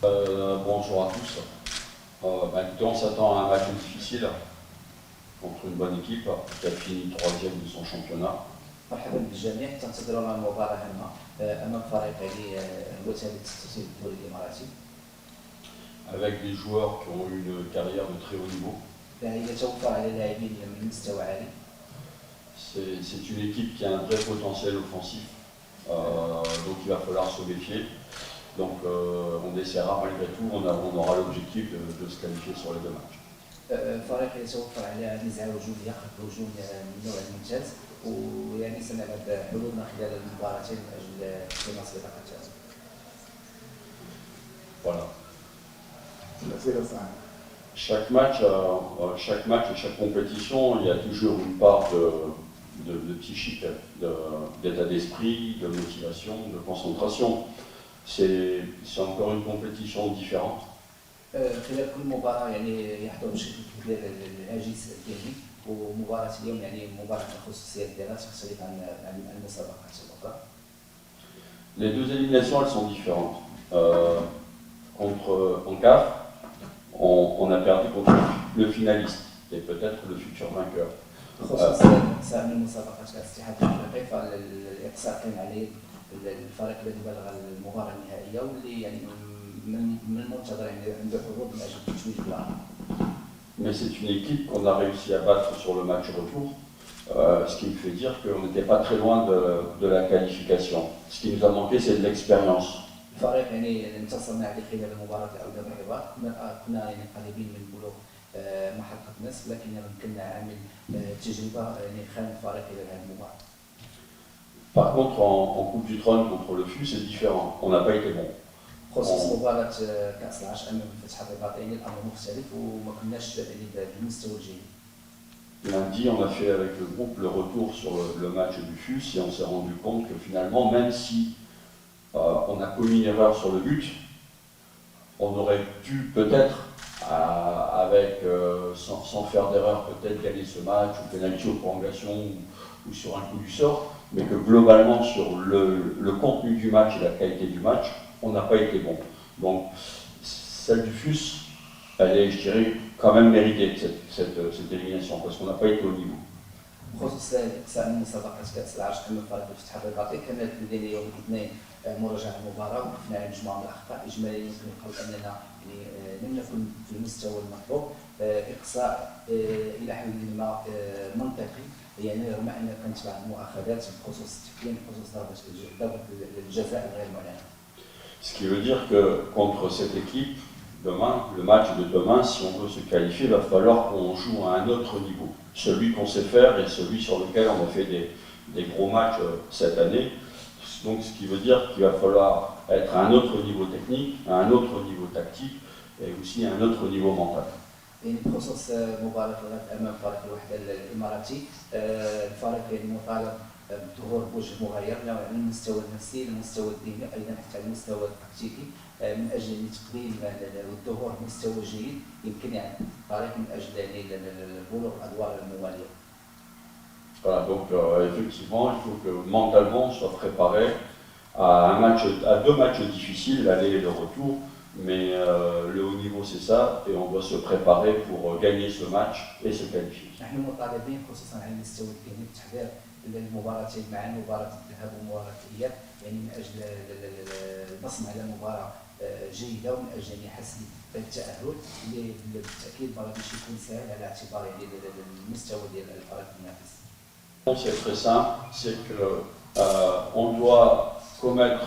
Bonjour à tous. Écoutez, on s'attend à un match difficile contre une bonne équipe qui a fini troisième de son championnat. مرحبا بالجميع. تنتظرون مباراة هامة أمام فريق هو ثالث الترتيب الدوري الإماراتي. Avec des joueurs qui ont eu une carrière de très haut niveau. يتوفر على لاعبين من مستوى عالي. C'est une équipe qui a un vrai potentiel offensif, donc il va falloir se méfier. Donc on essaiera malgré tout, on aura l'objectif de se qualifier sur les deux matchs. فريق يتوفر على نزعة وجودية هجوم من النوع الممتاز، ويعني سنلعب حلولنا خلال المباراتين من أجل تناصر التأهل. Voilà. Chaque match et chaque compétition, il y a toujours une part de psychique, d'état d'esprit, de motivation, de concentration. C'est encore une compétition différente. خلال كل مباراة يعني يحضر بشكل كبير الهاجس الذهني، ومباراة اليوم يعني مباراة الخصوصيات ديالها تختلف عن المسابقات الأخرى. Les deux éliminations, elles sont différentes. En CAF, on a perdu contre le finaliste et peut-être le futur vainqueur. خصوصيات إقصاء من مسابقة الاتحاد الأفريقي، فالإقصاء كان عليه الفريق الذي بلغ المباراة النهائية واللي يعني من المنتظر يعني عنده حظوظ من أجل التتويج باللقب. Mais c'est une équipe qu'on a réussi à battre sur le match retour, ce qui me fait dire qu'on n'était pas très loin de la qualification. Ce qui nous a manqué, c'est de l'expérience. الفريق يعني انتصرنا عليه خلال المباراة العودة بالرباط، كنا يعني قريبين من بلوغ محقق نصف، لكن يمكننا عامل تجربة يعني خان الفريق إلى هذه المباراة. Par contre, en Coupe du Trône contre le FU, c'est différent. On n'a pas été bon. خصوص مباراة كأس العرش أمام فتح الرباط يعني الأمر مختلف وما كناش يعني بالمستوى الجيد. Lundi, on a fait avec le groupe le retour sur le match du FUS et on s'est rendu compte que finalement, même si on a commis une erreur sur le but, on aurait pu peut-être, sans faire d'erreur, peut-être gagner ce match ou pénalité aux prolongations ou sur un coup du sort, mais que globalement sur le contenu du match et la qualité du match, on n'a pas été bon. Donc celle du FUS, elle est, je dirais, quand même méritée, cette élimination, parce qu'on n'a pas été au niveau. بخصوص إقصاء من مسابقة كأس العرش أمام فريق فتح الرباطي، كانت لدينا يوم الاثنين مراجعة المباراة وقفنا على مجموعة من الأخطاء. إجماليا يمكن القول أننا يعني لم نكن في المستوى المطلوب. إقصاء إلى حد ما منطقي، يعني رغم أن كانت بعض المؤاخذات بخصوص التحكيم بخصوص ضربة الجزاء الغير معلنة. Ce qui veut dire que contre cette équipe, demain, le match de demain, si on veut se qualifier, il va falloir qu'on joue à un autre niveau. Celui qu'on sait faire et celui sur lequel on a fait des gros matchs cette année. Donc ce qui veut dire qu'il va falloir être à un autre niveau technique, à un autre niveau tactique et aussi à un autre niveau mental. يعني بخصوص مباراة الغد أمام فريق الوحدة الإماراتي، الفريق يعني مطالب بظهور بوجه مغاير على المستوى النفسي، المستوى الذهني، أيضا حتى على المستوى التكتيكي، من أجل تقديم والظهور بمستوى جيد يمكن يعني الفريق من أجل يعني بلوغ الأدوار الموالية. Voilà, donc effectivement, il faut que mentalement on soit préparé à deux matchs difficiles, l'aller et le retour, mais le haut niveau c'est ça, et on doit se préparer pour gagner ce match et se qualifier. نحن مطالبين خصوصا على المستوى الذهني بتحضير المباراتين معا، مباراة الذهاب ومباراة الإياب، يعني من أجل البصم على مباراة جيدة ومن أجل يعني حسم التأهل اللي بالتأكيد ما غاديش يكون سهل على اعتبار يعني المستوى ديال الفريق المنافس. C'est très simple, c'est qu'on doit commettre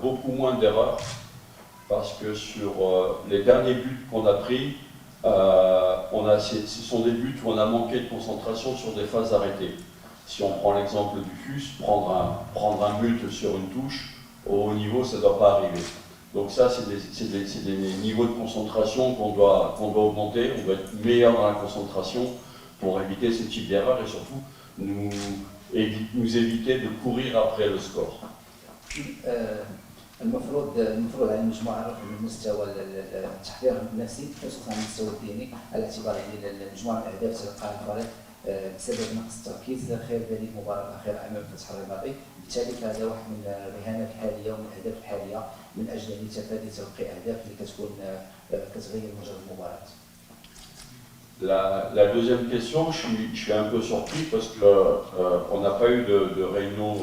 beaucoup moins d'erreurs parce que sur les derniers buts qu'on a pris, ce sont des buts où on a manqué de concentration sur des phases arrêtées. Si on prend l'exemple du FUS, prendre un but sur une touche, au haut niveau, ça ne doit pas arriver. Donc ça, c'est des niveaux de concentration qu'on doit augmenter, on doit être meilleur dans la concentration pour éviter ce type d'erreur et surtout nous éviter de courir après le score. المفروض على المجموعه الرفع من مستوى التحضير النفسي خصوصا على المستوى الذهني، على اعتبار يعني مجموعه من الاهداف تلقاها الفريق بسبب نقص التركيز خلال هذه المباراه الاخيره امام فتح الرباطي. بالتالي فهذا واحد من الرهانات الحاليه ومن الاهداف الحاليه من اجل ان تفادي توقيع اهداف اللي كتكون كتغير مجرى المباراه. La deuxième question, je suis un peu surpris parce que on n'a pas eu de réunion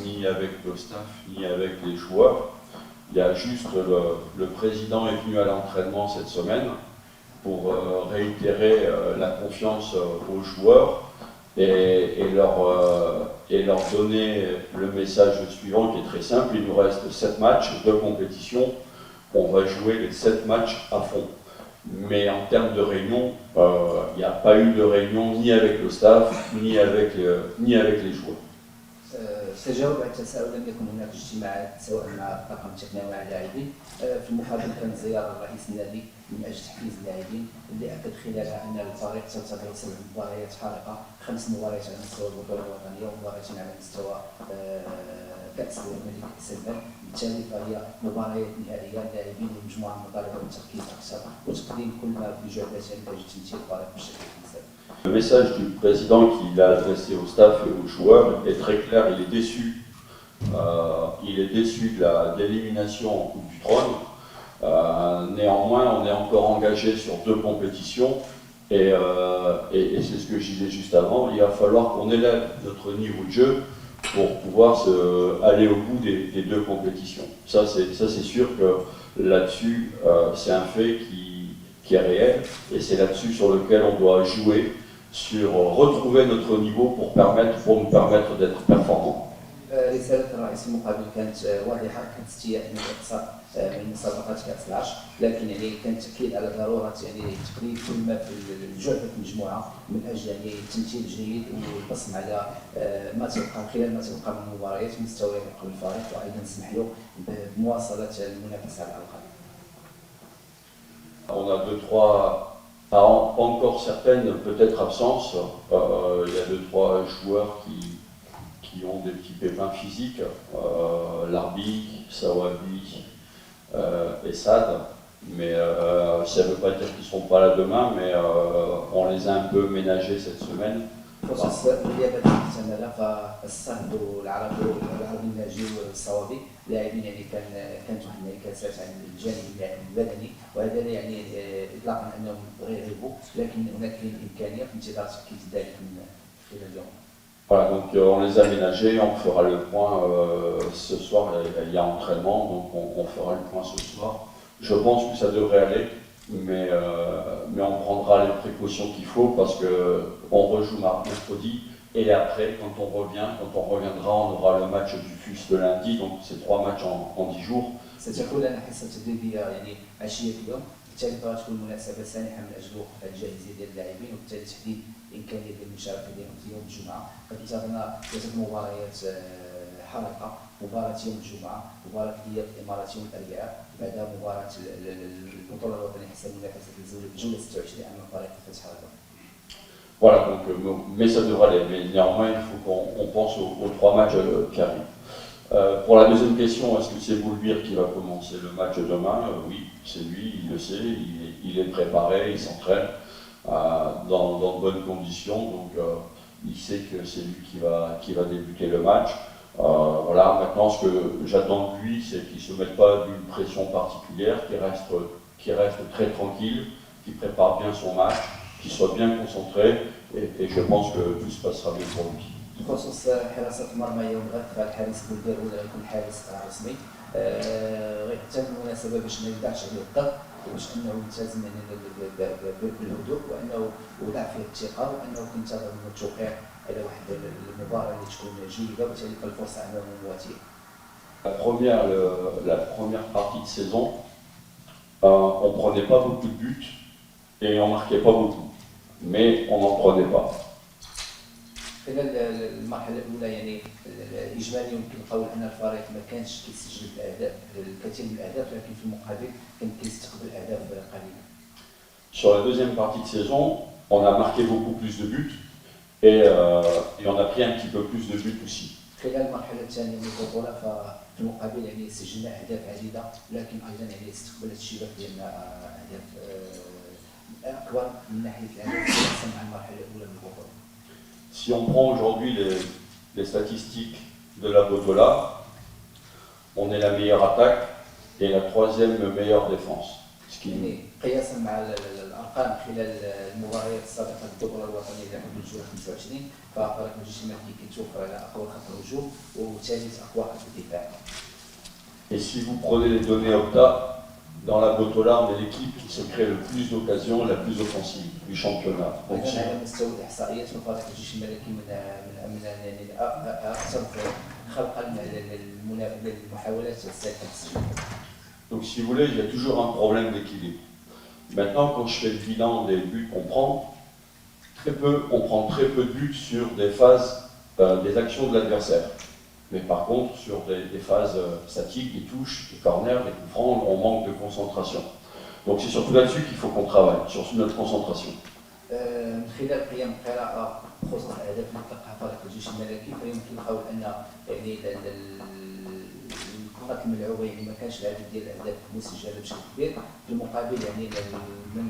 ni avec le staff ni avec les joueurs. Il y a juste le président est venu à l'entraînement cette semaine pour réitérer la confiance aux joueurs et leur donner le message suivant qui est très simple. Il nous reste 7 matchs de compétition. On va jouer les 7 matchs à fond. Mais en termes de réunion, il n'y a pas eu de réunion ni avec le staff, ni avec les joueurs. تجاوب على التساؤل، لم يكن هناك اجتماعات سواء مع الطاقم التقني ومع اللاعبين. في المقابل كانت زياره لرئيس النادي من اجل تحفيز اللاعبين اللي اكد خلالها ان الفريق سينتظر 7 مباريات حارقه، 5 مباريات على مستوى البطوله الوطنيه ومباراتين على مستوى كاس الملك سلمان. بالتالي فهي مباريات نهائيه، اللاعبين والمجموعه مطالبه بالتركيز اكثر وتقديم كل ما في جهدهم لاجل تمثيل الفريق بشكل احسن. Le message du président qu'il a adressé au staff et aux joueurs est très clair, il est déçu. Il est déçu de l'élimination en Coupe du Trône. Néanmoins, on est encore engagé sur 2 compétitions et c'est ce que je disais juste avant, il va falloir qu'on élève notre niveau de jeu pour pouvoir aller au bout des 2 compétitions. Ça c'est sûr que là-dessus, c'est un fait qui est réel et c'est là-dessus sur lequel on doit jouer, sur retrouver notre niveau pour nous permettre d'être performants. رسالة الرئيس المقابل كانت واضحة، كانت استياء من الإقصاء من مسابقات كأس العرش، لكن يعني كان تأكيد على ضرورة يعني تقديم كل ما في جهد المجموعة من أجل يعني تمثيل جيد والبصم على ما تبقى خلال ما تبقى من المباريات مستوى يبقى الفريق، وأيضا نسمح له بمواصلة المنافسة على الألقاب. On a 2-3, pas encore certaines peut-être absences. Il y a 2-3 joueurs qui ont des petits pépins physiques, Larbi, Sawabi et Sad. Mais ça ne veut pas dire qu'ils ne seront pas là demain, mais on les a un peu ménagés cette semaine. بخصوص الغيابات المحتمله فالسهد والعربي الناجي والصوابي لاعبين يعني كانت واحد الانعكاسات على الجانب البدني، وهذا لا يعني اطلاقا انهم غيروا، لكن هناك الامكانيه في انتظار تاكيد ذلك خلال اليوم. Voilà, donc on les a ménagés, on fera le point ce soir, il y a entraînement, donc on fera le point ce soir. Je pense que ça devrait aller, mais on prendra les précautions qu'il faut parce qu'on rejoue mercredi et après, quand on reviendra, on aura le match du FUS de lundi, donc c'est 3 matchs en 10 jours. ستكون لنا حصه تدريبيه يعني عشيه اليوم، بالتالي فتكون مناسبه سانحه من اجل وقف الجاهزيه ديال اللاعبين وبالتالي تحديد الامكانيه ديال المشاركه ديالهم في يوم الجمعه. فانتظرنا 3 مباريات حلقه، مباراه يوم الجمعه، مباراه الاياب الامارات يوم الاربعاء، بعدها مباراه البطوله الوطنيه حسب منافسه الجوله 26 امام فريق فتح الرباط. Voilà, donc, mais ça devrait aller. Mais néanmoins, il faut qu'on pense aux 3 matchs qui arrivent. Pour la deuxième question, est-ce que c'est Boulbir qui va commencer le match demain? Oui, c'est lui, il le sait, il est préparé, il s'entraîne dans de bonnes conditions, donc il sait que c'est lui qui va débuter le match. Voilà, maintenant ce que j'attends de lui, c'est qu'il ne se mette pas d'une pression particulière, qu'il reste très tranquille, qu'il prépare bien son match, qu'il soit bien concentré, et je pense que tout se passera bien pour lui. بخصوص حراسة المرمى يوم الغد فالحارس بولدير هو اللي غيكون حارس رسمي، غيحتاج المناسبة باش ما يوقعش عليه الضغط وباش انه يلتزم بالهدوء وانه يوضع فيه الثقة وانه كينتظر منه التوقيع على واحد المباراة اللي تكون جيدة وبالتالي فالفرصة امامه مواتية. La première partie de saison, on prenait pas beaucoup de buts et on marquait pas beaucoup, mais on n'en prenait pas. خلال المرحله الاولى يعني اجماليا يمكن القول ان الفريق ما كانش كيسجل الاهداف الكثير من الاهداف، لكن في المقابل كان كيستقبل اهداف قليله. Sur la deuxième partie de saison, on a marqué beaucoup plus de buts et on a pris un petit peu plus de buts aussi. خلال المرحله الثانيه من البطوله ففي المقابل يعني سجلنا اهداف عديده، لكن ايضا يعني استقبلت الشباك ديالنا اهداف اكبر من ناحيه الاهداف مع المرحله الاولى من البطوله. Si on prend aujourd'hui les statistiques de la Botola, on est la meilleure attaque et la troisième meilleure défense. Ce qui يعني قياسا مع الارقام خلال المباريات السابقه للبطوله الوطنيه اللي قبل الجوله 25 ففريق الجيش الملكي كيتوفر على اقوى خط الهجوم وثالث اقوى خط الدفاع. Et si vous prenez les données Opta, dans la Botola, on est l'équipe qui se crée le plus d'occasions, la plus offensive du championnat. Donc, ايضا على مستوى الاحصائيات ففريق الجيش الملكي من يعني اكثر خلقا للمحاولات الساحه التسجيل. donc, si vous voulez, il y a toujours un problème d'équilibre. Maintenant, quand je fais le bilan des buts qu'on prend, on prend très peu de buts sur des phases, des actions de l'adversaire. Mais par contre, sur des phases statiques, des touches, des corners, des coups francs, on manque de concentration. Donc c'est surtout là-dessus qu'il faut qu'on travaille, sur notre concentration. من خلال قيام قراءة بخصوص الأهداف اللي تلقاها فريق الجيش الملكي فيمكن القول أن يعني الكرات الملعوبة يعني ما كانش العدد ديال الأهداف مسجلة بشكل كبير، في المقابل يعني من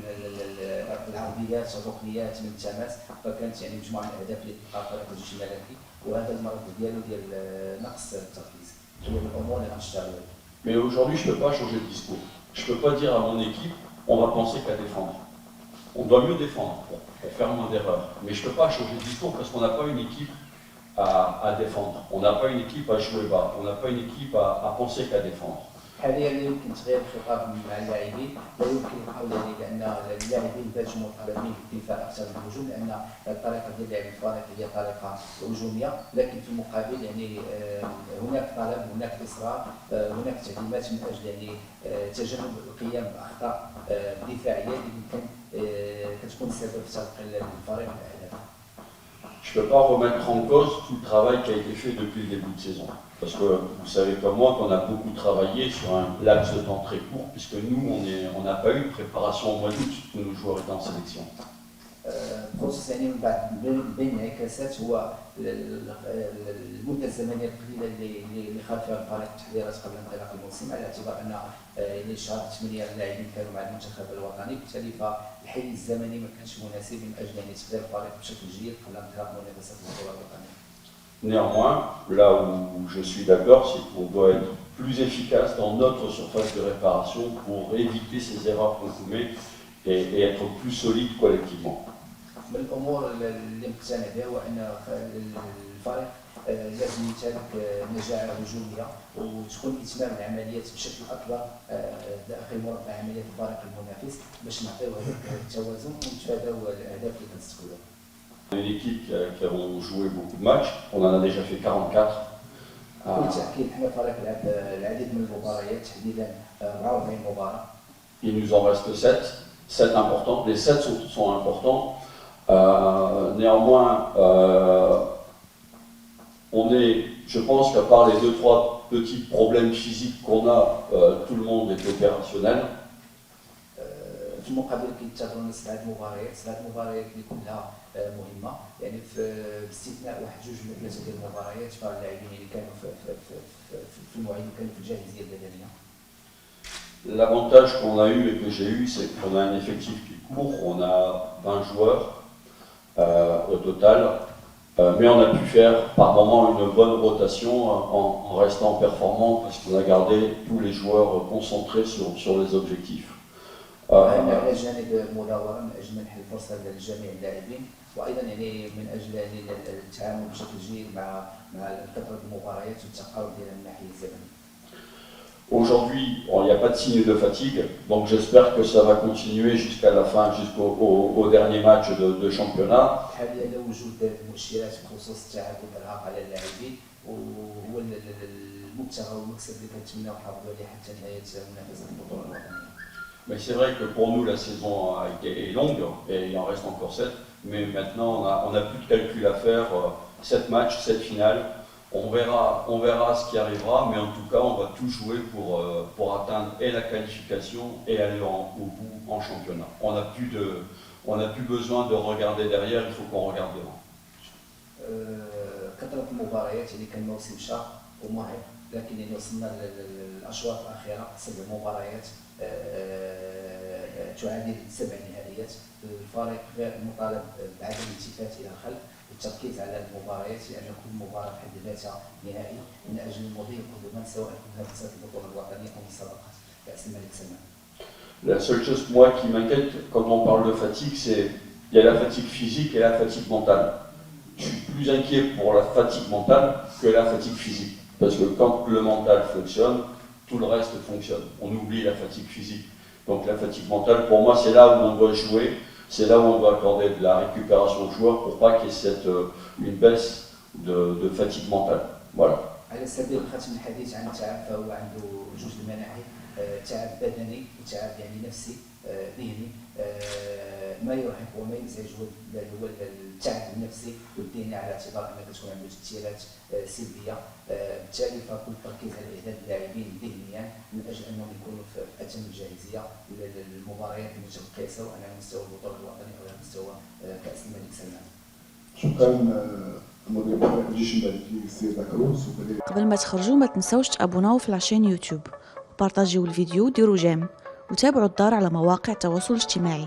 العرضيات الركنيات من التماس فكانت يعني مجموعة من الأهداف اللي تلقاها فريق الجيش الملكي وهذا المرض ديالو ديال نقص التركيز هو من الأمور اللي غنشتغلوا. Mais aujourd'hui, je ne peux pas changer de discours. Je ne peux pas dire à mon équipe, on va penser qu'à défendre. On doit mieux défendre pour faire moins d'erreurs. Mais je ne peux pas changer de discours parce qu'on n'a pas une équipe à défendre. On n'a pas une équipe à jouer bas. On n'a pas une équipe à penser qu'à défendre. حاليا لا يمكن تغيير الخطاب مع اللاعبين، لا يمكن القول يعني بان اللاعبين باتوا مطالبين بالدفاع اكثر من الهجوم لان الطريقه ديال لعب الفريق هي طريقه هجوميه، لكن في المقابل يعني هناك طلب، هناك اصرار، هناك تعليمات من اجل يعني تجنب القيام باخطاء دفاعيه اللي يمكن كتكون سبب في تلقي الفريق الاهداف. Je ne peux pas remettre en cause tout le travail qui a été fait depuis le début de saison. Parce que vous savez comme moi qu'on a beaucoup travaillé sur un laps de temps très court, puisque nous, on n'a pas eu de préparation au mois d'août, tous nos joueurs étaient en sélection. بخصوص يعني من بعد بين انعكاسات هو المده الزمنيه القليله اللي خرج فيها الفريق التحضيرات قبل انطلاق الموسم على اعتبار ان يعني شهر 8 اللاعبين كانوا مع المنتخب الوطني بالتالي فالحيز الزمني ما كانش مناسب من اجل يعني تحضير الفريق بشكل جيد قبل انطلاق منافسات البطوله الوطنيه. Néanmoins, là où je suis d'accord, c'est qu'on doit être plus efficace dans notre surface de réparation pour éviter ces erreurs qu'on commet et être plus solide collectivement. من الامور اللي مقتنع بها هو ان الفريق لازم يمتلك نجاعه هجوميه وتكون اتمام العمليات بشكل اكبر داخل مربع عمليات الفريق المنافس باش نعطيو هذاك التوازن ونتفاداو الاهداف اللي كنستقبلوها. On est une équipe qui a joué beaucoup de matchs, on en a déjà fait 44. بالتاكيد حنا فريق لعب العديد من المباريات تحديدا 44 مباراه. Il nous en reste 7 importants. Les 7 sont importants. Néanmoins, je pense qu'à part les 2-3 petits problèmes physiques qu'on a, tout le monde est opérationnel. في المقابل كينتظرونا 7 مباريات اللي كلها مهمه يعني باستثناء واحد جوج ولا 3 ديال المباريات فاللاعبين اللي كانوا في الموعد وكانوا في الجاهزيه البدنيه. L'avantage qu'on a eu et que j'ai eu, c'est qu'on a un effectif qui est court, on a 20 joueurs au total, mais on a pu faire par moment une bonne rotation en restant performant parce qu'on a gardé tous les joueurs concentrés sur les objectifs. على جانب المداوره من اجل منح الفرصه لجميع اللاعبين وايضا يعني من اجل يعني التعامل بشكل جيد مع كثره المباريات والتقارب ديالها من الناحيه الزمنيه. Aujourd'hui, il n'y a pas de signe de fatigue, donc j'espère que ça va continuer jusqu'à la fin, jusqu'au dernier match de championnat. حاليا لا وجود مؤشرات بخصوص التعب والارهاق على اللاعبين وهو المبتغى والمكسب اللي كنتمناو نحافظوا عليه حتى نهايه منافسه البطوله الوطنيه. Mais c'est vrai que pour nous, la saison est longue, et il en reste encore 7, mais maintenant on n'a plus de calcul à faire, 7 matchs, 7 finales, on verra ce qui arrivera, mais en tout cas on va tout jouer pour atteindre et la qualification et aller au bout en championnat. On n'a plus besoin de regarder derrière, il faut qu'on regarde devant. كثرة المباريات يعني كان موسم شاق ومرهق لكن يعني وصلنا للاشواط الاخيره 7 مباريات تعادل 7 نهائيات. الفريق غير مطالب بعدم الالتفات الى الخلف والتركيز على المباريات، لان كل مباراه بحد ذاتها نهائي من اجل المضي قدما، سواء في منافسات البطوله الوطنيه او مسابقات كاس الملك سلمان. La seule chose moi qui m'inquiète quand on parle de fatigue, c'est il y a la fatigue physique et la fatigue mentale. Je suis plus inquiet pour la fatigue mentale que la fatigue physique, parce que quand le mental fonctionne, tout le reste fonctionne. On oublie la fatigue physique. Donc la fatigue mentale, pour moi, c'est là où on doit jouer, c'est là où on doit accorder de la récupération aux joueurs pour pas qu'il y ait une baisse de fatigue mentale. Voilà. على سبيل ختم الحديث عن التعب، فهو عنده جوج المناحي، تعب بدني وتعب يعني نفسي ذهني. ما يرهق وما يزعج هو التعب النفسي والذهني، على اعتبار انك تكون عنده تاثيرات سلبيه. بالتالي فكل التركيز على اعداد اللاعبين ذهنيا من اجل انهم يكونوا في اتم الجاهزيه للمباريات المتبقيه، سواء على مستوى البطوله الوطني او على مستوى كاس الملك سلمان. شكرا المدير الجيش الملكي السيد كروس. قبل ما تخرجوا ما تنسوش تابوناو في لاشين يوتيوب وبارطاجيو الفيديو وديروا جيم وتابعوا الدار على مواقع التواصل الاجتماعي.